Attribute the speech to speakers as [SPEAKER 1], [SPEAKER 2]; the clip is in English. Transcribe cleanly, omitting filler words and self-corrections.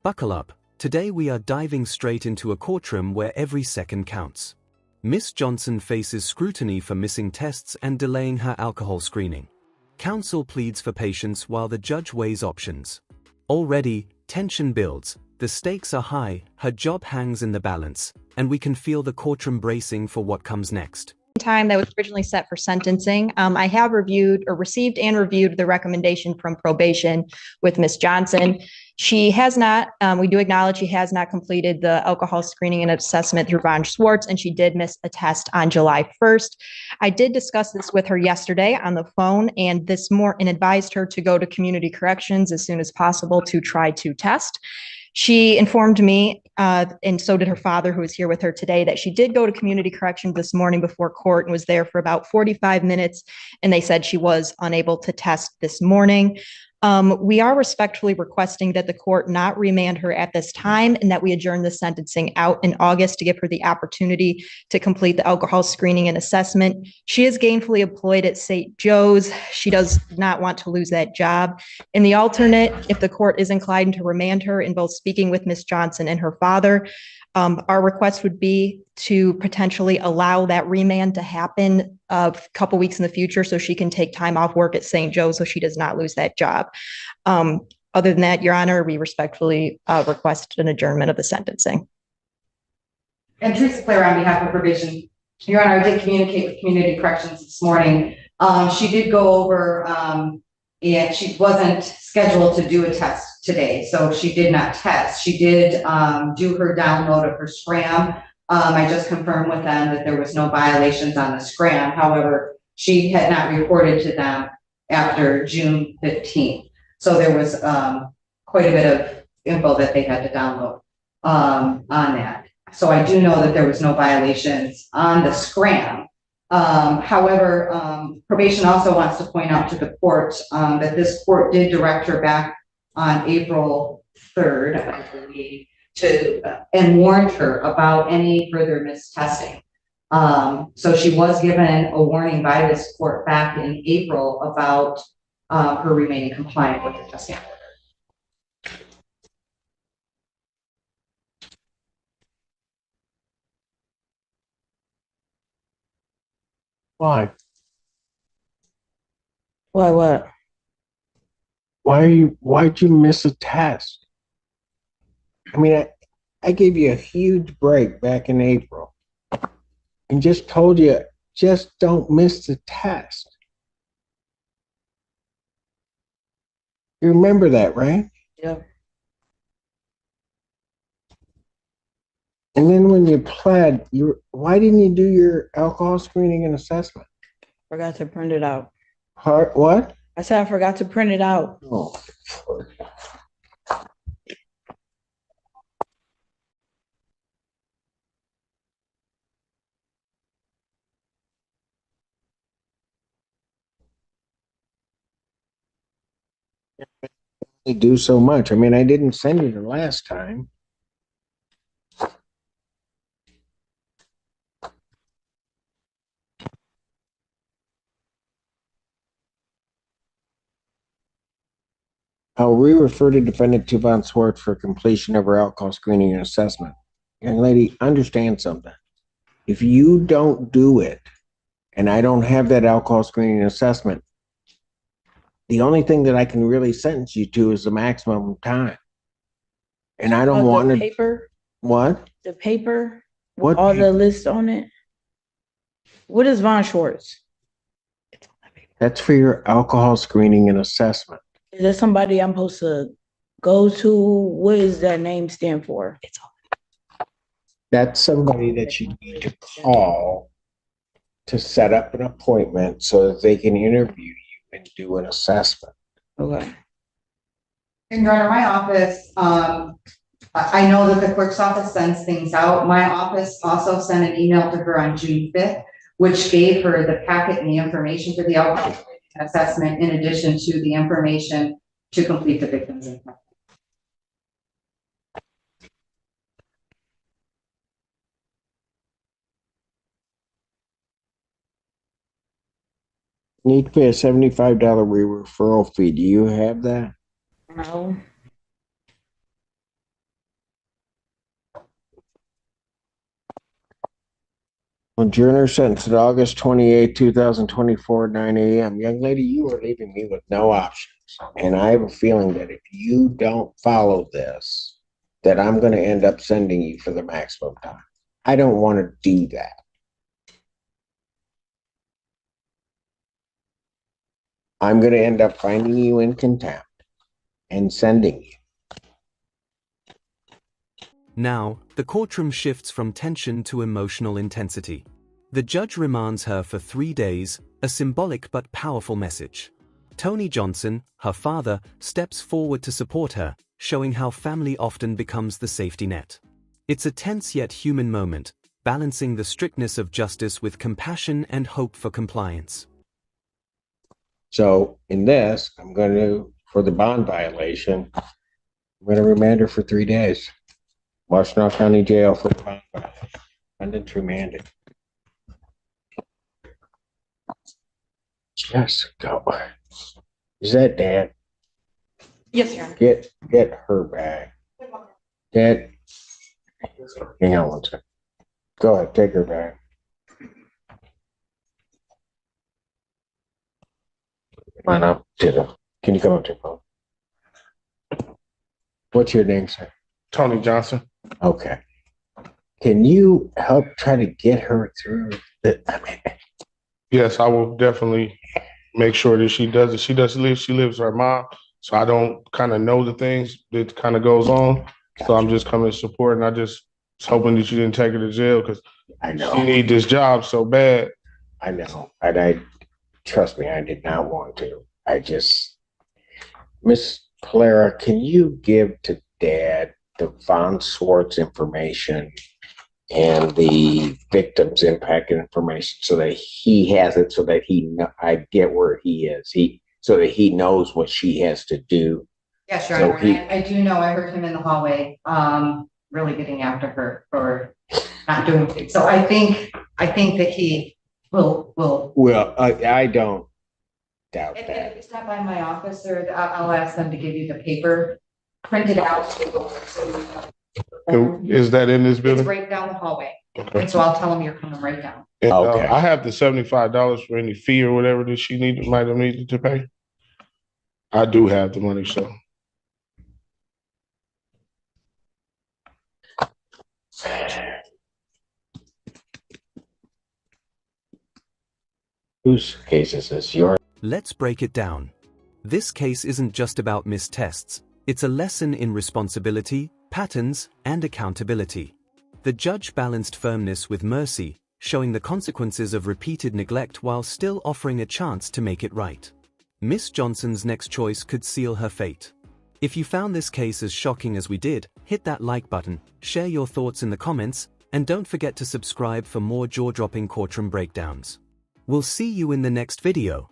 [SPEAKER 1] Buckle up. Today we are diving straight into a courtroom where every second counts. Miss Johnson faces scrutiny for missing tests and delaying her alcohol screening. Counsel pleads for patience while the judge weighs options. Already, tension builds, the stakes are high, her job hangs in the balance, and we can feel the courtroom bracing for what comes next.
[SPEAKER 2] Time that was originally set for sentencing. I have received and reviewed the recommendation from probation with Ms. Johnson. She has not, we do acknowledge she has not completed the alcohol screening and assessment through Von Schwartz, and she did miss a test on July 1st. I did discuss this with her yesterday on the phone and advised her to go to community corrections as soon as possible to try to test. She informed me, and so did her father, who is here with her today, that she did go to community corrections this morning before court and was there for about 45 minutes, and they said she was unable to test this morning. We are respectfully requesting that the court not remand her at this time and that we adjourn the sentencing out in August to give her the opportunity to complete the alcohol screening and assessment. She is gainfully employed at St. Joe's. She does not want to lose that job. In the alternate, if the court is inclined to remand her in both speaking with Ms. Johnson and her father, our request would be to potentially allow that remand to happen a couple weeks in the future so she can take time off work at St. Joe's so she does not lose that job. Other than that, Your Honor, we respectfully request an adjournment of the sentencing.
[SPEAKER 3] And Teresa Claire on behalf of probation. Your Honor, I did communicate with community corrections this morning. She did go over, and she wasn't scheduled to do a test today, so she did not test. She did do her download of her scram. I just confirmed with them that there was no violations on the scram. However, she had not reported to them after June 15th. So there was quite a bit of info that they had to download on that. So I do know that there was no violations on the scram. However, probation also wants to point out to the court that this court did direct her back on April 3rd, I believe, and warned her about any further mistesting. So she was given a warning by this court back in April about her remaining compliant with the testing order.
[SPEAKER 4] Why?
[SPEAKER 5] Why what?
[SPEAKER 4] Why'd you miss a test? I mean, I gave you a huge break back in April and just told you, just don't miss the test. You remember that, right?
[SPEAKER 5] Yeah.
[SPEAKER 4] And then when you pled, why didn't you do your alcohol screening and assessment?
[SPEAKER 5] Forgot to print it out.
[SPEAKER 4] What?
[SPEAKER 5] I said I forgot to print it out.
[SPEAKER 4] Oh. They do so much. I mean, I didn't send you the last time. I'll re-refer to defendant to Von Schwartz for completion of her alcohol screening and assessment. Young lady, understand something. If you don't do it, and I don't have that alcohol screening and assessment, the only thing that I can really sentence you to is the maximum time. And I don't want
[SPEAKER 5] the
[SPEAKER 4] to.
[SPEAKER 5] Paper?
[SPEAKER 4] What?
[SPEAKER 5] The paper?
[SPEAKER 4] What
[SPEAKER 5] all
[SPEAKER 4] paper?
[SPEAKER 5] The lists on it? What is Von Schwartz?
[SPEAKER 4] That's for your alcohol screening and assessment.
[SPEAKER 5] Is there somebody I'm supposed to go to? What does that name stand for?
[SPEAKER 4] That's somebody that you need to call to set up an appointment so that they can interview you and do an assessment.
[SPEAKER 5] Okay.
[SPEAKER 3] And Your Honor, my office, I know that the clerk's office sends things out. My office also sent an email to her on June 5th, which gave her the packet and the information for the alcohol assessment in addition to the information to complete the victim's impact.
[SPEAKER 4] Need to pay a $75 referral fee. Do you have that?
[SPEAKER 5] No.
[SPEAKER 4] Adjourner sentenced at August 28, 2024, 9 a.m. Young lady, you are leaving me with no options. And I have a feeling that if you don't follow this, that I'm going to end up sending you for the maximum time. I don't want to do that. I'm going to end up finding you in contempt and sending you.
[SPEAKER 1] Now, the courtroom shifts from tension to emotional intensity. The judge remands her for 3 days, a symbolic but powerful message. Tony Johnson, her father, steps forward to support her, showing how family often becomes the safety net. It's a tense yet human moment, balancing the strictness of justice with compassion and hope for compliance.
[SPEAKER 4] So in this, I'm going to, for the bond violation, I'm going to remand her for 3 days. Washtenaw County Jail for the bond violation. Defendant remanded. Just go. Is that Dad?
[SPEAKER 2] Yes, Your Honor.
[SPEAKER 4] Get her back. Dad, hang on one second. Go ahead, take her back. Come on up to the, can you come up to the phone? What's your name, sir?
[SPEAKER 6] Tony Johnson.
[SPEAKER 4] Okay. Can you help try to get her through the,
[SPEAKER 6] Yes, I will definitely make sure that she does it. She lives with her mom, so I don't kind of know the things that kind of goes on. So I'm just coming to support, and I just was hoping that you didn't take her to jail because
[SPEAKER 4] I know.
[SPEAKER 6] she need this job so bad.
[SPEAKER 4] I know. And I, trust me, I did not want to. I just, Miss Clara, can you give to Dad the Von Swartz information and the victim's impact information so that he has it, so that I get where he is, so that he knows what she has to do.
[SPEAKER 3] Yes, Your
[SPEAKER 4] So
[SPEAKER 3] Honor. I do know, I heard him in the hallway, really getting after her for not doing things. So I think that he will.
[SPEAKER 4] Well, I don't doubt
[SPEAKER 3] If
[SPEAKER 4] that.
[SPEAKER 3] you stop by my office, or I'll ask them to give you the paper, print it out.
[SPEAKER 6] And is that in this
[SPEAKER 3] It's
[SPEAKER 6] building?
[SPEAKER 3] right down the hallway.
[SPEAKER 6] Okay.
[SPEAKER 3] And so I'll tell them you're coming right down.
[SPEAKER 6] And,
[SPEAKER 4] Okay.
[SPEAKER 6] I have the $75 for any fee or whatever that she might have needed to pay. I do have the money, so.
[SPEAKER 4] Whose case is this? Yours?
[SPEAKER 1] Let's break it down. This case isn't just about missed tests, it's a lesson in responsibility, patterns, and accountability. The judge balanced firmness with mercy, showing the consequences of repeated neglect while still offering a chance to make it right. Miss Johnson's next choice could seal her fate. If you found this case as shocking as we did, hit that like button, share your thoughts in the comments, and don't forget to subscribe for more jaw-dropping courtroom breakdowns. We'll see you in the next video.